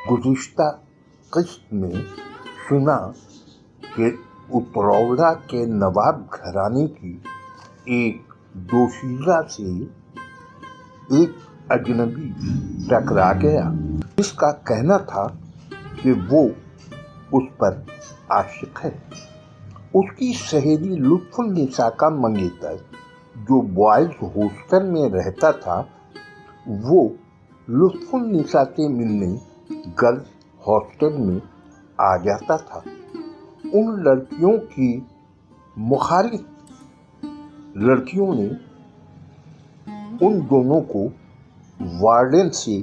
गुज़िश्ता क़िस्त में सुना कि उतरौला के नवाब घराने की एक दोशीज़ा से एक अजनबी टकरा गया, जिसका कहना था कि वो उस पर आशिक है। उसकी सहेली लुत्फुन्निसा का मंगेतर, जो बॉयज़ हॉस्टल में रहता था, वो लुत्फुन्निसा से मिलने गर्ल्स हॉस्टल में आ जाता था। उन लड़कियों की मुखालिफ लड़कियों ने उन दोनों को वार्डन से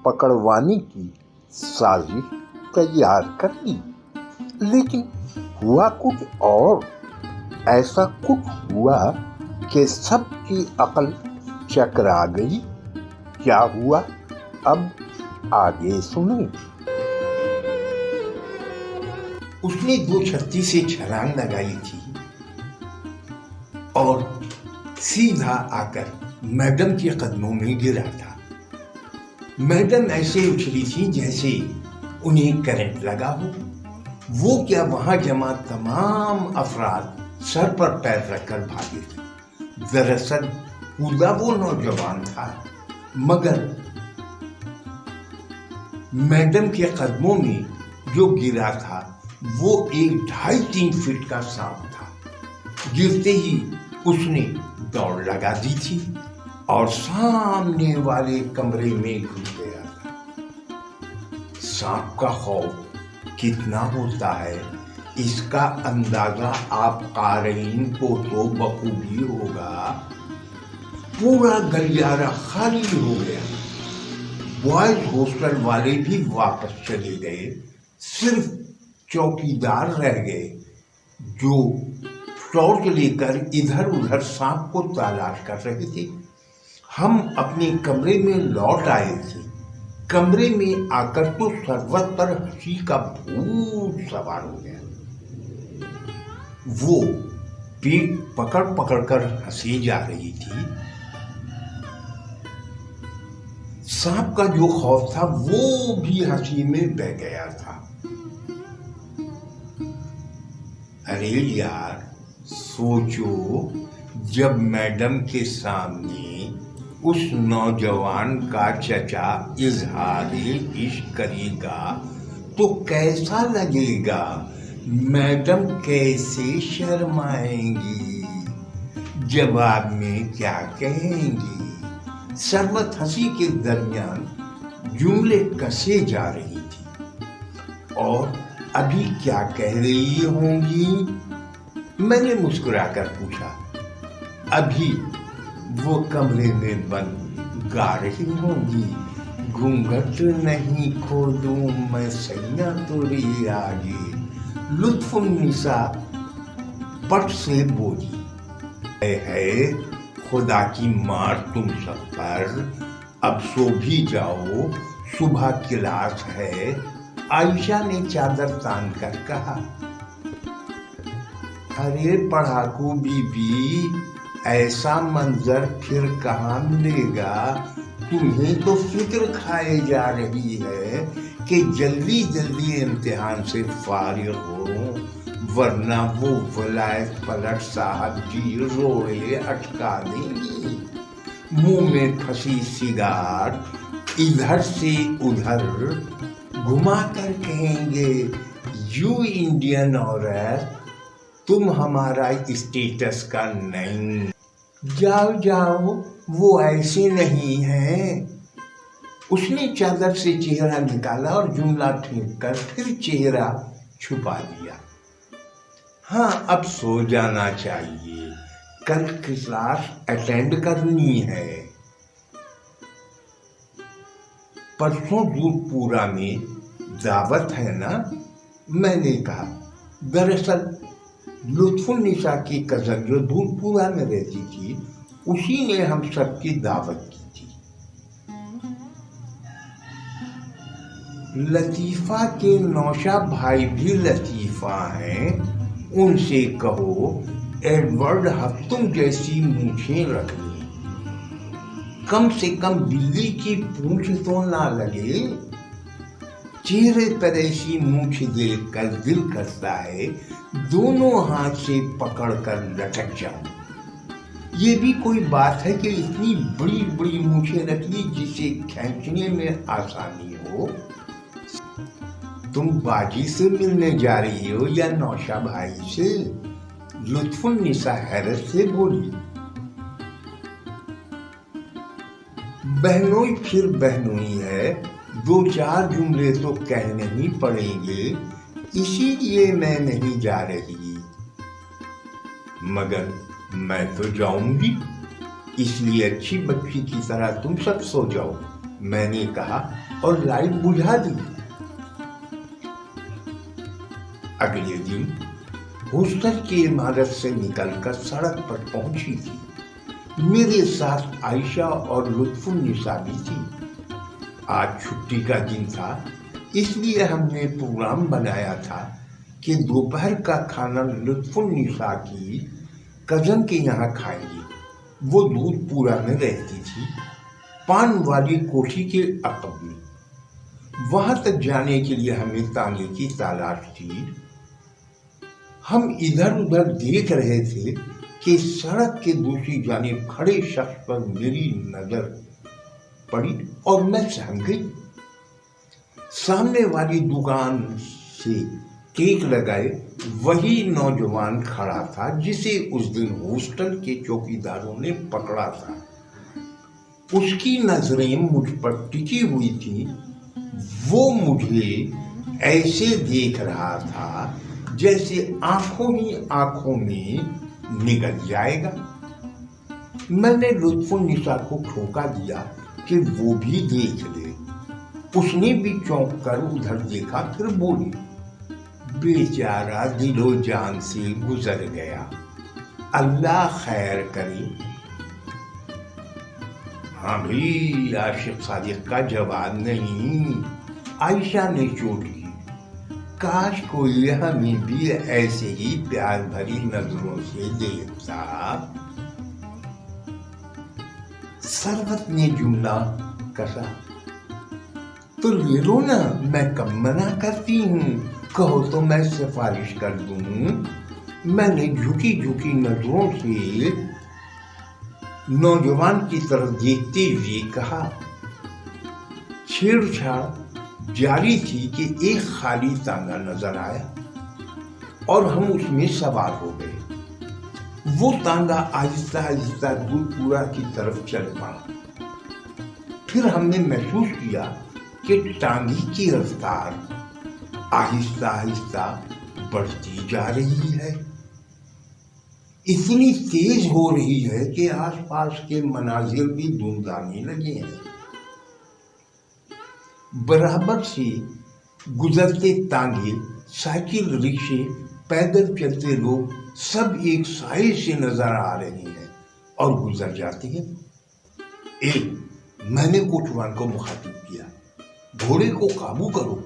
पकड़वाने की साजिश तैयार कर ली, लेकिन हुआ कुछ और। ऐसा कुछ हुआ कि सबकी अकल चकरा गई। क्या हुआ, अब आगे सुने। उसने 236 से छलांग लगाई थी और सीधा आकर मैडम के कदमों में गिरा था। मैडम ऐसे उछली थी जैसे उन्हें करंट लगा हो। वो क्या, वहां जमा तमाम अफराद सर पर पैर रखकर भागे थे। दरअसल कूदा वो नौजवान था, मगर मैडम के कदमों में जो गिरा था वो एक 2.5-3 फीट का सांप था। गिरते ही उसने दौड़ लगा दी थी और सामने वाले कमरे में घुस गया था। सांप का खौफ कितना होता है, इसका अंदाजा आप क़ारीन को तो बखूबी होगा। पूरा गलियारा खाली हो गया। बॉयज हॉस्टल वाले भी वापस चले गए, सिर्फ चौकीदार रह गए जो टॉर्च लेकर इधर उधर सांप को तलाश कर रहे थे। हम अपने कमरे में लौट आए थे। कमरे में आकर तो सरवत पर हंसी का भूत सवार हो गया। वो पेट पकड़ पकड़ कर हंसी जा रही थी। सांप का जो खौफ था वो भी हंसी में बह गया था। अरे यार, सोचो, जब मैडम के सामने उस नौजवान का चचा इजहार इश्क करेगा तो कैसा लगेगा। मैडम कैसे शर्माएंगी, जवाब में क्या कहेंगी। सरबत हंसी के दरमियान जुमले कसे जा रही थी। और अभी क्या कह रही होंगी, मैंने मुस्कुराकर पूछा। अभी वो कमरे में बंद गा रही होंगी, घूंघट नहीं खोलूं मैं सैया तोरी आगे। लुत्फुन्निसा पट से बोली, है खुदा की मार तुम सब पर, अब सो भी जाओ, सुबह क्लास है। आयशा ने चादर तान कर कहा। अरे पढ़ाकू बीबी, ऐसा मंजर फिर कहाँ मिलेगा। तुम्हें तो फिक्र खाए जा रही है कि जल्दी जल्दी इम्तिहान से फारिग हो, वरना वो वलायत पलट साहब जी रोड़े अटका देंगी। मुंह में फंसी सिगार इधर से उधर घुमा कर कहेंगे, यू इंडियन औरत, तुम हमारा स्टेटस का नहीं। जाओ जाओ, वो ऐसे नहीं है। उसने चादर से चेहरा निकाला और जुमला फेंक कर फिर चेहरा छुपा लिया। हाँ, अब सो जाना चाहिए, कल क्लास अटेंड करनी है। परसों दूधपुरा में दावत है ना, मैंने कहा। दरअसल लुत्फुन्निसा की कज़न जो दूधपुरा में रहती थी, उसी ने हम सबकी दावत की थी। लतीफ़ा के नौशा भाई भी लतीफ़ा हैं, उनसे कहो एडवर्ड हफ्तुम जैसी मूछें रखनी, कम से कम बिल्ली की पूंछ तो ना लगे। चेहरे पर ऐसी मूछ देखकर दिल करता है दोनों हाथ से पकड़कर लटक जाऊं। ये भी कोई बात है कि इतनी बड़ी बड़ी मूछें रख ली जिसे खींचने में आसानी हो। तुम बाजी से मिलने जा रही हो या नौशा भाई से? लुत्फुन्निसा हैरत से बोली। बहनोई फिर बहनोई है, दो चार जुमले तो कहने ही पड़ेंगे, इसीलिए मैं नहीं जा रही। मगर मैं तो जाऊंगी, इसलिए अच्छी बच्ची की तरह तुम सब सो जाओ, मैंने कहा और लाइट बुझा दी। अगले दिन हॉस्टल की इमारत से निकलकर सड़क पर पहुंची थी। मेरे साथ आयशा और लुत्फुन्निसा भी थी। आज छुट्टी का दिन था, इसलिए हमने प्रोग्राम बनाया था कि दोपहर का खाना लुत्फुन्निसा की कजन के यहाँ खाएंगे। वो दूधपुरा में रहती थी, पान वाली कोठी के अकब में। वहां तक जाने के लिए हमें तांगे की तलाश थी। हम इधर उधर देख रहे थे कि सड़क के दूसरी जानिब खड़े शख्स पर मेरी नजर पड़ी और मैं सहम गई। सामने वाली दुकान से केक लगाए वही नौजवान खड़ा था जिसे उस दिन हॉस्टल के चौकीदारों ने पकड़ा था। उसकी नजरें मुझ पर टिकी हुई थी। वो मुझे ऐसे देख रहा था जैसे आंखों ही आंखों में निगल जाएगा। मैंने लुत्फुन्निसा को ठोका दिया कि वो भी देख ले। उसने भी चौंक कर उधर देखा, फिर बोली, बेचारा दिलो जान से गुजर गया, अल्लाह खैर करे। हाँ भाई, आशिक सादिक का जवाब नहीं, आयशा ने चोट की। काश कोई हमें भी ऐसे ही प्यार भरी नजरों से देखता। सरवत ने जुमला कसा, तो ले लो ना, मैं कब मना करती हूँ, कहो तो मैं सिफारिश कर दूँ। मैंने झुकी झुकी नजरों से नौजवान की तरफ देखते हुए कहा। छेड़छाड़ जारी थी कि एक खाली तांगा नजर आया और हम उसमें सवार हो गए। वो तांगा आहिस्ता आहिस्ता दूधपुरा की तरफ चल पड़ा। फिर हमने महसूस किया कि टांगी की रफ्तार आहिस्ता आहिस्ता बढ़ती जा रही है। इतनी तेज हो रही है कि आसपास के मनाजिर भी धुंधाने लगे हैं। बराबर से गुजरते तांगे, साइकिल रिक्शे, पैदल चलते लोग सब एक साए से नजर आ रहे हैं और गुजर जाते हैं। मैंने कोचवान को मुखातिब किया, घोड़े को काबू करो।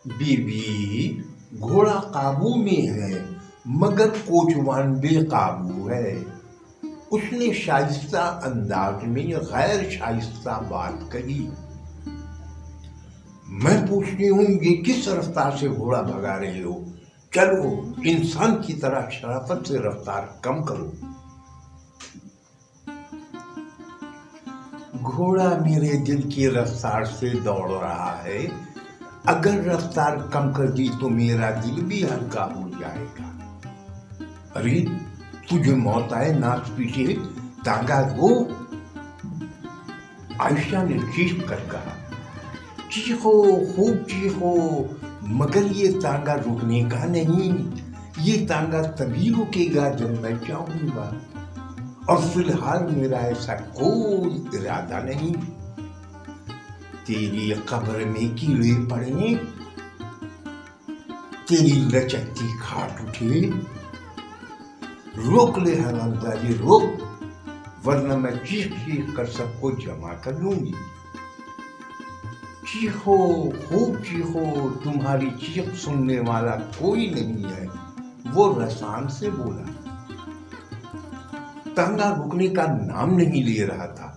बीबी, घोड़ा काबू में है मगर कोचवान बेकाबू है। उसने शाइस्ता अंदाज में गैर शाइस्ता बात कही। मैं पूछती हूँ, ये किस रफ्तार से घोड़ा भगा रहे हो? चलो, इंसान की तरह शराफत से रफ्तार कम करो। घोड़ा मेरे दिल की रफ्तार से दौड़ रहा है, अगर रफ्तार कम कर दी तो मेरा दिल भी हल्का हो जाएगा। अरे, तुझे मौत आए नाच पीछे, तांगा दो। आयशा ने चीख कर कहा। चीखो, खूब चीखो, मगर ये तांगा रुकने का नहीं। ये तांगा तभी रुकेगा जब मैं चाहूंगा, और फिलहाल मेरा ऐसा कोई इरादा नहीं। तेरी कब्र में कीड़े पड़े, तेरी लचकती खाट उठे। रोक ले हरामजादी, रोक, वरना मैं चीख चीख कर सबको जमा कर लूंगी। चीखो, खूब चीखो, तुम्हारी चीख सुनने वाला कोई नहीं है, वो रसान से बोला। तांगा रुकने का नाम नहीं ले रहा था।